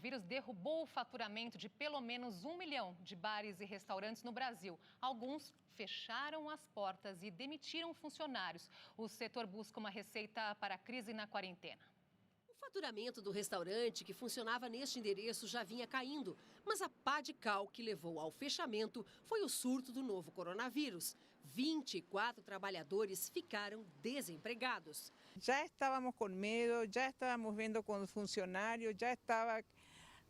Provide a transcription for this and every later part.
coronavírus derrubou o faturamento de pelo menos 1 milhão de bares e restaurantes no Brasil. Alguns fecharam as portas e demitiram funcionários. O setor busca uma receita para a crise na quarentena. O faturamento do restaurante que funcionava neste endereço já vinha caindo, mas a pá de cal que levou ao fechamento foi o surto do novo coronavírus. 24 trabalhadores ficaram desempregados. Já estávamos com medo, já estávamos vendo com os funcionários, já estava...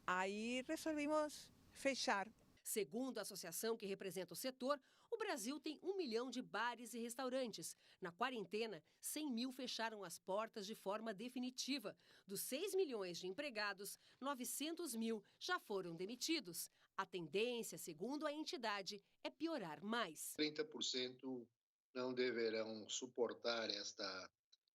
Aí resolvimos fechar. Segundo a associação que representa o setor, o Brasil tem 1 milhão de bares e restaurantes. Na quarentena, 100 mil fecharam as portas de forma definitiva. Dos 6 milhões de empregados, 900 mil já foram demitidos. A tendência, segundo a entidade, é piorar mais. 30% não deverão suportar esta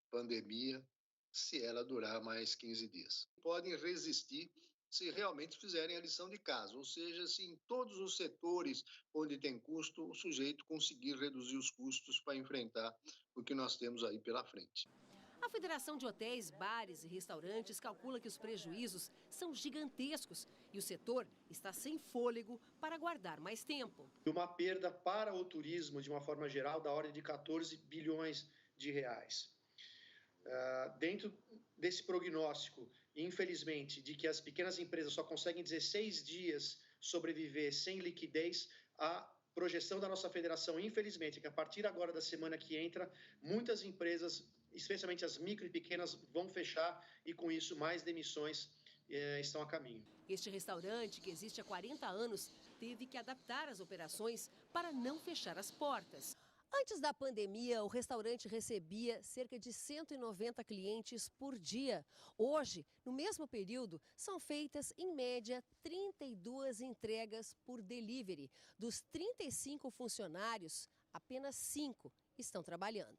pandemia se ela durar mais 15 dias. Podem resistir se realmente fizerem a lição de casa, ou seja, se em todos os setores onde tem custo, o sujeito conseguir reduzir os custos para enfrentar o que nós temos aí pela frente. A Federação de Hotéis, Bares e Restaurantes calcula que os prejuízos são gigantescos e o setor está sem fôlego para aguardar mais tempo. Uma perda para o turismo, de uma forma geral, da ordem de 14 bilhões de reais. Dentro desse prognóstico, infelizmente, de que as pequenas empresas só conseguem 16 dias sobreviver sem liquidez, a projeção da nossa federação, infelizmente, é que a partir agora da semana que entra, muitas empresas, especialmente as micro e pequenas, vão fechar e, com isso, mais demissões estão a caminho. Este restaurante, que existe há 40 anos, teve que adaptar as operações para não fechar as portas. Antes da pandemia, o restaurante recebia cerca de 190 clientes por dia. Hoje, no mesmo período, são feitas, em média, 32 entregas por delivery. Dos 35 funcionários, apenas 5 estão trabalhando.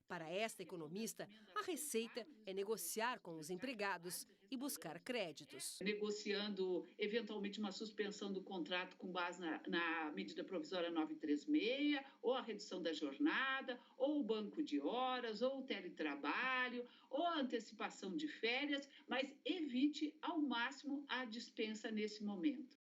Para esta economista, a receita é negociar com os empregados e buscar créditos. Negociando, eventualmente, uma suspensão do contrato com base na medida provisória 936, ou a redução da jornada, ou o banco de horas, ou o teletrabalho, ou a antecipação de férias, mas evite ao máximo a dispensa nesse momento.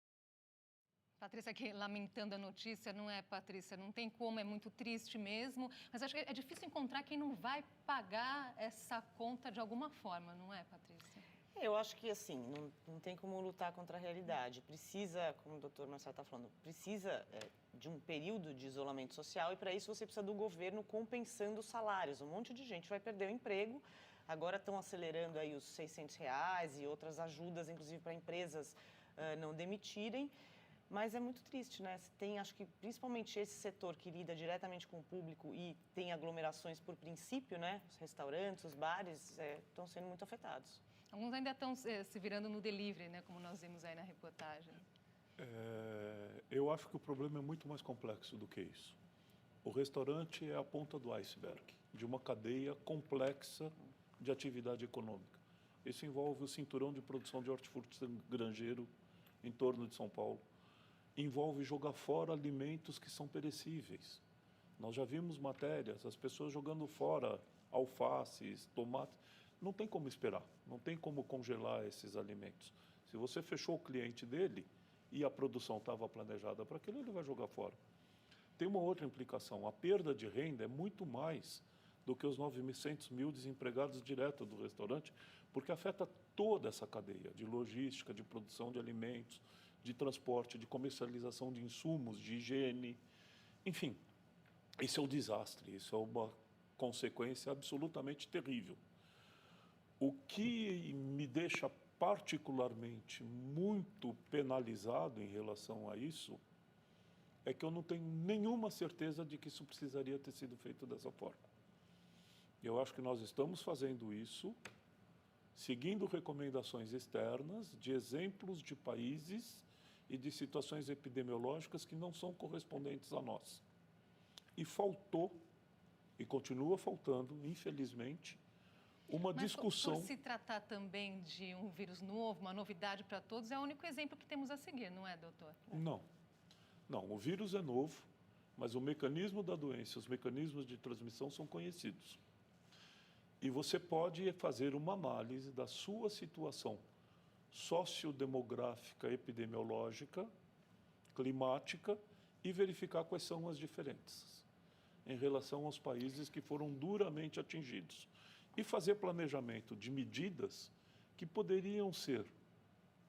Patrícia aqui lamentando a notícia, não é, Patrícia? Não tem como, é muito triste mesmo, mas acho que é difícil encontrar quem não vai pagar essa conta de alguma forma, não é, Patrícia? Eu acho que, assim, não tem como lutar contra a realidade. Precisa, como o doutor Marcelo está falando, precisa de um período de isolamento social e, para isso, você precisa do governo compensando os salários. Um monte de gente vai perder o emprego. Agora estão acelerando aí os R$600 e outras ajudas, inclusive para empresas não demitirem. Mas é muito triste, né? Tem, acho que, principalmente esse setor que lida diretamente com o público e tem aglomerações por princípio, né? Os restaurantes, os bares estão sendo muito afetados. Alguns ainda estão se virando no delivery, né? Como nós vimos aí na reportagem. Eu acho que o problema é muito mais complexo do que isso. O restaurante é a ponta do iceberg de uma cadeia complexa de atividade econômica. Isso envolve o cinturão de produção de hortifruti granjeiro em torno de São Paulo. Envolve jogar fora alimentos que são perecíveis. Nós já vimos matérias, as pessoas jogando fora alfaces, tomates. Não tem como esperar, não tem como congelar esses alimentos. Se você fechou o cliente dele e a produção estava planejada para aquilo, ele vai jogar fora. Tem uma outra implicação, a perda de renda é muito mais do que os 900 mil desempregados direto do restaurante, porque afeta toda essa cadeia de logística, de produção de alimentos, de transporte, de comercialização de insumos, de higiene, enfim, isso é um desastre, isso é uma consequência absolutamente terrível. O que me deixa particularmente muito penalizado em relação a isso é que eu não tenho nenhuma certeza de que isso precisaria ter sido feito dessa forma. Eu acho que nós estamos fazendo isso seguindo recomendações externas de exemplos de países e de situações epidemiológicas que não são correspondentes a nós. E faltou, e continua faltando, infelizmente, uma discussão... Mas por se tratar também de um vírus novo, uma novidade para todos, é o único exemplo que temos a seguir, não é, doutor? Não. Não, o vírus é novo, mas o mecanismo da doença, os mecanismos de transmissão são conhecidos. E você pode fazer uma análise da sua situação sociodemográfica, epidemiológica, climática e verificar quais são as diferenças em relação aos países que foram duramente atingidos. E fazer planejamento de medidas que poderiam ser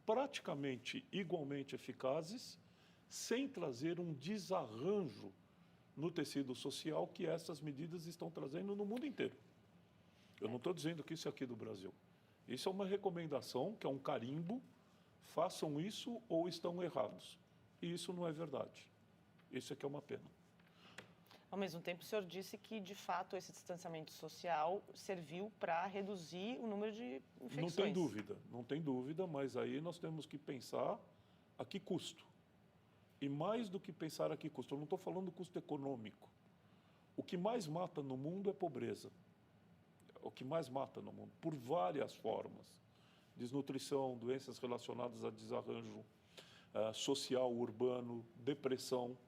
praticamente igualmente eficazes, sem trazer um desarranjo no tecido social que essas medidas estão trazendo no mundo inteiro. Eu não estou dizendo que isso é aqui do Brasil. Isso é uma recomendação, que é um carimbo, façam isso ou estão errados. E isso não é verdade. Isso é que é uma pena. Ao mesmo tempo, o senhor disse que, de fato, esse distanciamento social serviu para reduzir o número de infecções. Não tem dúvida, mas aí nós temos que pensar a que custo. E mais do que pensar a que custo, eu não estou falando do custo econômico. O que mais mata no mundo é pobreza. O que mais mata no mundo, por várias formas. Desnutrição, doenças relacionadas a desarranjo social, urbano, depressão.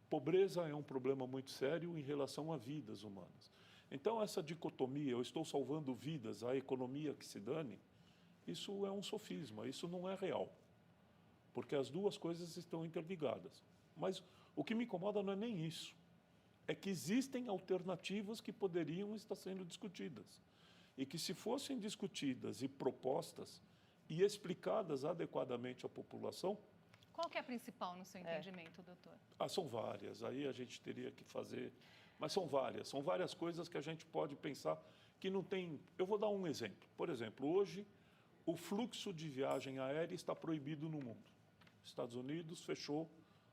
Pobreza é um problema muito sério em relação a vidas humanas. Então, essa dicotomia, eu estou salvando vidas, a economia que se dane, isso é um sofisma, isso não é real. Porque as duas coisas estão interligadas. Mas o que me incomoda não é nem isso. É que existem alternativas que poderiam estar sendo discutidas. E que, se fossem discutidas e propostas e explicadas adequadamente à população... Qual que é a principal no seu entendimento, doutor? São várias, aí a gente teria que fazer... Mas são várias coisas que a gente pode pensar que não tem... Eu vou dar um exemplo. Por exemplo, hoje o fluxo de viagem aérea está proibido no mundo. Estados Unidos fechou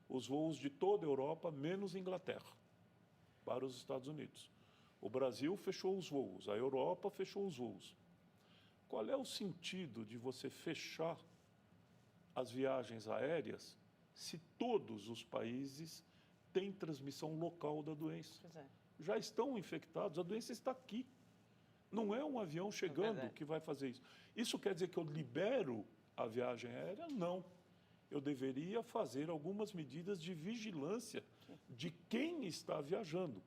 os voos de toda a Europa, menos Inglaterra, para os Estados Unidos. O Brasil fechou os voos, a Europa fechou os voos. Qual é o sentido de você fechar as viagens aéreas se todos os países têm transmissão local da doença? Pois é. Já estão infectados, a doença está aqui. Não é um avião chegando que vai fazer isso. Isso quer dizer que eu libero a viagem aérea? Não. Eu deveria fazer algumas medidas de vigilância de quem está viajando,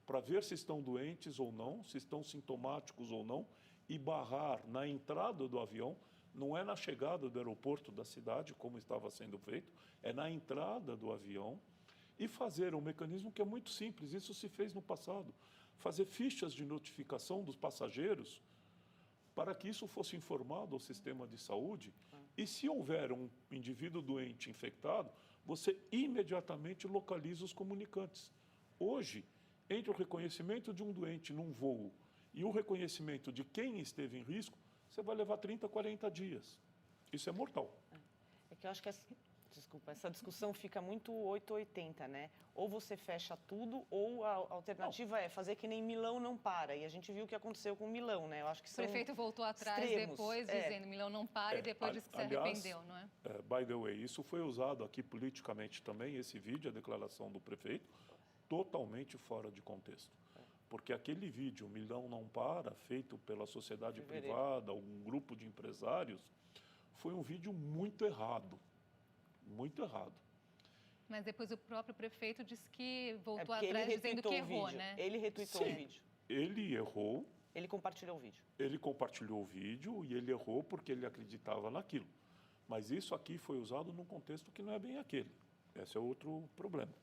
para ver se estão doentes ou não, se estão sintomáticos ou não, e barrar na entrada do avião, não é na chegada do aeroporto da cidade, como estava sendo feito, é na entrada do avião, e fazer um mecanismo que é muito simples, isso se fez no passado, fazer fichas de notificação dos passageiros, para que isso fosse informado ao sistema de saúde, e se houver um indivíduo doente infectado, você imediatamente localiza os comunicantes. Hoje, entre o reconhecimento de um doente num voo e o reconhecimento de quem esteve em risco, você vai levar 30, 40 dias. Isso é mortal. É que eu acho que essa discussão fica muito 880, né? Ou você fecha tudo, ou a alternativa é fazer que nem Milão não para. E a gente viu o que aconteceu com Milão, né? Eu acho que o prefeito voltou atrás extremos. Depois, dizendo Milão não para, e depois disse que se arrependeu, não é? By the way, isso foi usado aqui politicamente também, esse vídeo, a declaração do prefeito, totalmente fora de contexto. Porque aquele vídeo, Milão não para, feito pela sociedade privada, um grupo de empresários, foi um vídeo muito errado. Muito errado. Mas depois o próprio prefeito disse que voltou atrás dizendo que errou, né? Ele retweetou o vídeo. Ele errou. Ele compartilhou o vídeo. Ele compartilhou o vídeo e ele errou porque ele acreditava naquilo. Mas isso aqui foi usado num contexto que não é bem aquele. Esse é outro problema.